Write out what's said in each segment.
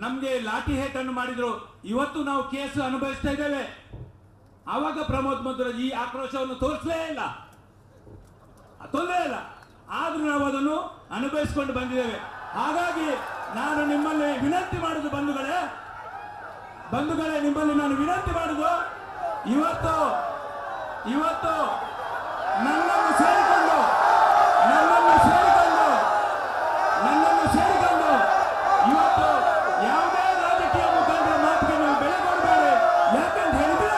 ನಮ್ಗೆ ಲಾಠಿ ಹೇಟನ್ನು ಮಾಡಿದ್ರು. ಇವತ್ತು ನಾವು ಕೇಸು ಅನುಭವಿಸ್ತಾ ಇದ್ದೇವೆ. ಆವಾಗ ಪ್ರಮೋದ್ ಮಧ್ವರಾಜ್ ಈ ಆಕ್ರೋಶವನ್ನು ತೋರಿಸಲೇ ಇಲ್ಲ, ತೊಂದರೆ ಇಲ್ಲ. ಆದ್ರೂ ನಾವು ಅದನ್ನು ಅನುಭವಿಸಿಕೊಂಡು ಬಂದಿದ್ದೇವೆ. ಹಾಗಾಗಿ ನಾನು ನಿಮ್ಮಲ್ಲಿ ವಿನಂತಿ ಮಾಡುದು ಬಂಧುಗಳೇ, ನಿಮ್ಮಲ್ಲಿ ನಾನು ವಿನಂತಿ ಮಾಡುದು, ಇವತ್ತು ನನ್ನನ್ನು ಸೇರಿಕೊಂಡು ಇವತ್ತು ಯಾವುದೇ ರಾಜಕೀಯ ಮುಖಂಡರ ಮಾತಿಗೆ ನೀವು ಬೆಲೆ ಕೊಡಬೇಡಿ. ಯಾಕಂತ ಹೇಳಿದ್ರೆ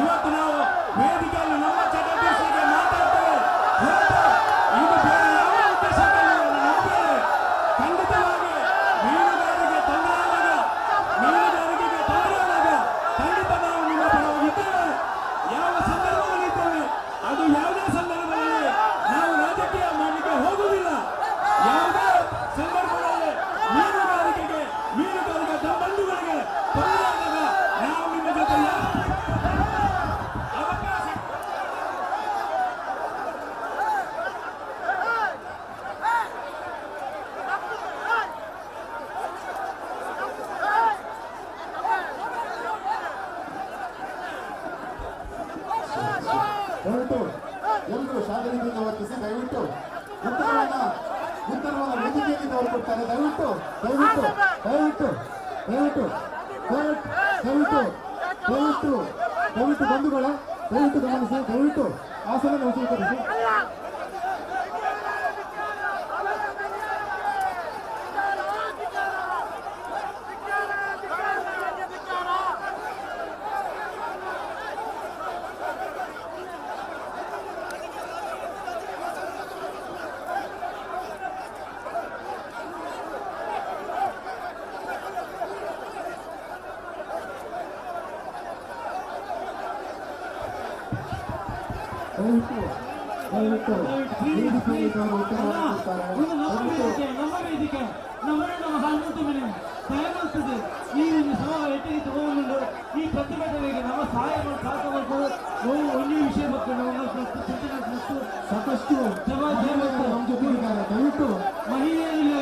ಇವತ್ತು ನಾವು ವೇದಿಕೆಯಲ್ಲಿ ನಮ್ಮ ಚಟುವಟಿಕೆಗೆ ಮಾತಾಡ್ತೇವೆ. ಇದು ಬೇರೆ ಯಾವ ಉದ್ದೇಶಕ್ಕಾಗಿ ನಂಬಿದ್ದೇವೆ. ಖಂಡಿತವಾಗಿ ಮೀನುಗಾರಿಕೆಗೆ ತೊಂದರೆ ಆದಾಗ ಖಂಡಿತ ನಾವು ನಿಮ್ಮ ಪರವಾಗಿದ್ದೇವೆ. ಯಾವ ಸಂದರ್ಭದಲ್ಲಿ ಇದ್ದೇವೆ, ಅದು ಯಾವುದೇ ಸಂದರ್ಭದಲ್ಲಿ ನಾವು ರಾಜಕೀಯ ಮಾಡಲಿಕ್ಕೆ ಹೋಗುವುದಿಲ್ಲ. ಯಾವುದೇ ಸಂದರ್ಭದಲ್ಲಿ ಮೀನುಗಾರಿಕೆ ಬಂಧುಗಳಿಗೆ ತೊಂದರೆ ಆದಾಗ ನಾವು ನಿಮ್ಮ ಜೊತೆ ಅವಕಾಶ ದಯವಿಟ್ಟು ಎಲ್ಲರೂ ಶಾಂತಿಯಿಂದ ವರ್ತಿಸಿ. ದಯವಿಟ್ಟು ಉತ್ತರವನ್ನು ವೇದಿಕೆಯಲ್ಲಿ ಅವರು ಕೊಡ್ತಾರೆ. ದಯವಿಟ್ಟು ಬಂಧುಗಳ ದಯವಿಟ್ಟು ಗಮನಿಸಿ. ದಯವಿಟ್ಟು ಆಸನ ಸ್ವೀಕರಿಸಿ. ನಮ್ಮ ವೇದಿಕೆ ನಮ್ಮ ಹಾಲ್ಮಂತು ಮನೆ ದಯಮಾಡ್ತದೆ. ಈ ಒಂದು ಸಭಾ ಎಟ್ಟಿಗೆ ತಗೊಂಡು ಈ ಪ್ರತಿಭಟನೆಗೆ ನಮ್ಮ ಸಹಾಯ ಸಾಕಬೇಕು. ಒಳ್ಳೆಯ ವಿಷಯ ಬಗ್ಗೆ ಸಾಕಷ್ಟು ನಮ್ಮ ಜೊತೆ ಇದ್ದಾರೆ. ದಯವಿಟ್ಟು ಮಹಿಳೆಯರಿಗೆ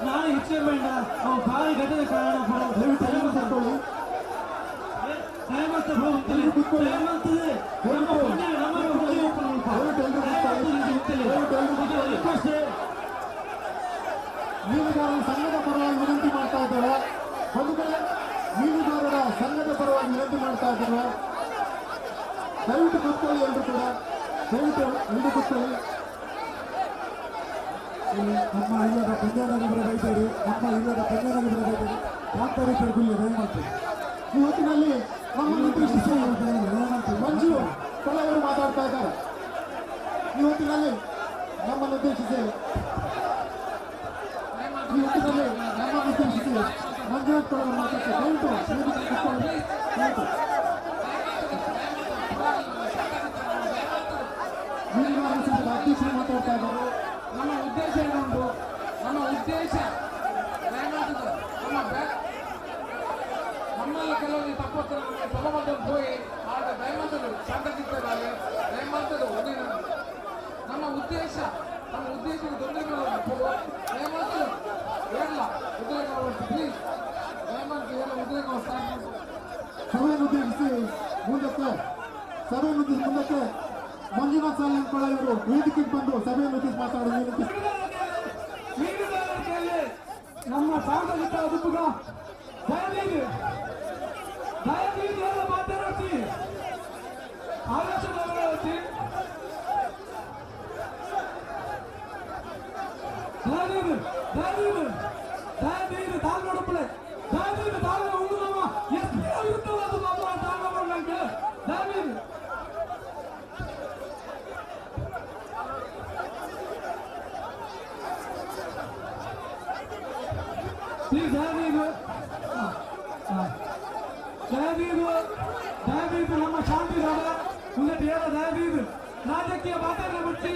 ನಾಳೆ ಹೆಚ್ಚಿನ ಬೇಡ. ನಾವು ಭಾರಿ ಘಟನೆ ಕಾರಣ ದಯವಿಟ್ಟು ಮೀನುಗಾರರ ಸಂಘದ ಪರವಾಗಿ ವಿನಂತಿ ಮಾಡ್ತಾ ಇದ್ದಾರೆ. ಬಂಧುಗಳೇ, ಮೀನುಗಾರರ ಸಂಘದ ಪರವಾಗಿ ವಿನಂತಿ ಮಾಡ್ತಾ ಇದ್ದಾರೆ. ದಯವಿಟ್ಟು ಕೂತ್ಕೊಳ್ಳಿ. ಎಲ್ಲರೂ ಕೂಡ ಎಲ್ಲರೂ ಕೂತ್ಕೊಳ್ಳಿ. ನಮ್ಮ ಇಲ್ಲದ ಪಂಜಾನಗರ ರೈತರು ಡಾಕ್ಟರ್ ದಯಮಾಡ್ತಾರೆ. ಈ ಹೊತ್ತಿನಲ್ಲಿ ನಮ್ಮನ್ನು ಉದ್ದೇಶಿಸಿ ಮಂಜು ಕೆಲವರು ಮಾತಾಡ್ತಾ ಇದ್ದಾರೆ. ಈ ಹೊತ್ತಿನಲ್ಲಿ ನಮ್ಮನ್ನು ಉದ್ದೇಶಿಸಿ ಮಂಜುನಾಥ್ ಕೆಲವರು ಮಾತಾಡ್ತಾರೆ. ಮೀನುಗಾರರ ಸಂಘದ ಅಧ್ಯಕ್ಷರು ಮಾತಾಡ್ತಾ ಇದ್ದಾರೆ. ನಮ್ಮ ಉದ್ದೇಶ ಏನೊಂದು, ನಮ್ಮ ಉದ್ದೇಶ ನಮ್ಮಲ್ಲಿ ಕೆಲವರಿಗೆ ತಪ್ಪತ್ತು ಸಭಾಮಂದಿರ ಹೋಗಿ ಆಗ ದಯಮಂತರು ಶಾಂತಚಿತ್ತರಾಗಿ ದಯಮಂತರು ಒಂದೇ ನಮ್ಮ ಉದ್ದೇಶಕ್ಕೆ ತೊಂದರೆಗಳು ದಯಮಂತರು ಹೇಳಲ್ಲ ಉದ್ರೇಕ ಪ್ಲೀಸ್ ದಯಮಂತ ಹೇಳ ಉದ್ರೇಕ ಸ್ಟಾರ್ಟ್ ಸಭೆಯನ್ನು ಉದ್ದೇಶಿಸಿ ಮುಂದಕ್ಕೆ ಮಂಜುನಾಥ್ ಸಾಲಿಂಪಳ ಇವರು ವೇದಿಕೆಗೆ ಬಂದು ಸಭೆಯನ್ನು ಉದ್ದೇಶಿಸಿ ಮಾತಾಡೋದು. ನಮ್ಮ ಸಾರ್ವಜನಿಕ ಅದುಪುಗ ದಯವಿಟ್ಟು ಎಲ್ಲ ಮಾತನಾಡಿ ಆಲೋಚನೆ ದಯವಿಟ್ಟು ತಾಳ್ಮೆ ನೋಡಪ್ಪಳೆ ದಯವಿಟ್ಟು ತಾಳ್ಮೆ ಒಂದು ನಮ್ಮ ಎಷ್ಟು ಇರುತ್ತಲ್ಲ ಅದು ನಮ್ಮ ತಾಳ್ಮೆ ಮಾಡಂಗೆ ದಯವಿಟ್ಟು ಪ್ಲೀಸ್ ದಯವಿಟ್ಟು ನಮ್ಮ ಶಾಂತಿ ಉನ್ನತ ಹೇಳ ದಯವಿಟ್ಟು ರಾಜಕೀಯ ಮಾತಾಡ ಬಿಟ್ಟು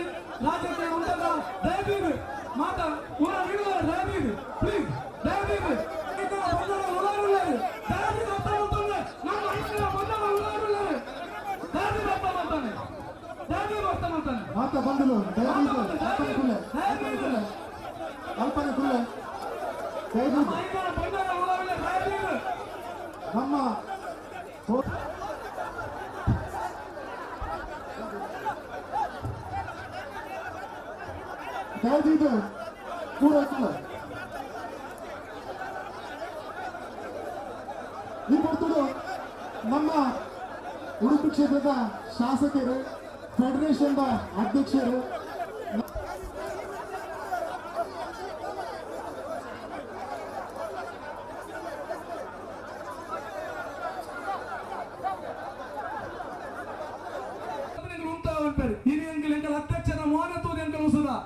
ರಾಜಕೀಯ ಉಂಟದ ದಯವಿಟ್ಟು ಮಾತಾ ಊರ ನೀಡುವ ದಯವಿಟ್ಟು ಪ್ಲೀಸ್ ದಯವಿಟ್ಟು ಮಾತಾ ಬಂದಲು ಅಲ್ಪನೆ ಕುಳ್ಳೆ ದಯವಿಟ್ಟು ಐದಾರ ಬಂಡಾರ ಉಳವಿಲ್ಲ ಸಾಯ್ತೀವಿ. ನಮ್ಮ ದಯವಿಟ್ಟು ಪೂರೈಸಿಲ್ಲ ಈ ಕೊಡ್ತುಡು ನಮ್ಮ ಉಡುಪಿ ಕ್ಷೇತ್ರದ ಶಾಸಕರು ಫೆಡರೇಷನ್ ಅಧ್ಯಕ್ಷರು ಹಿರಿಯಂಕಲ್ ಅಧ್ಯಕ್ಷರ ಮೌನ ತೂರಿ ಅಂಕಲ್ ಸುಧಾ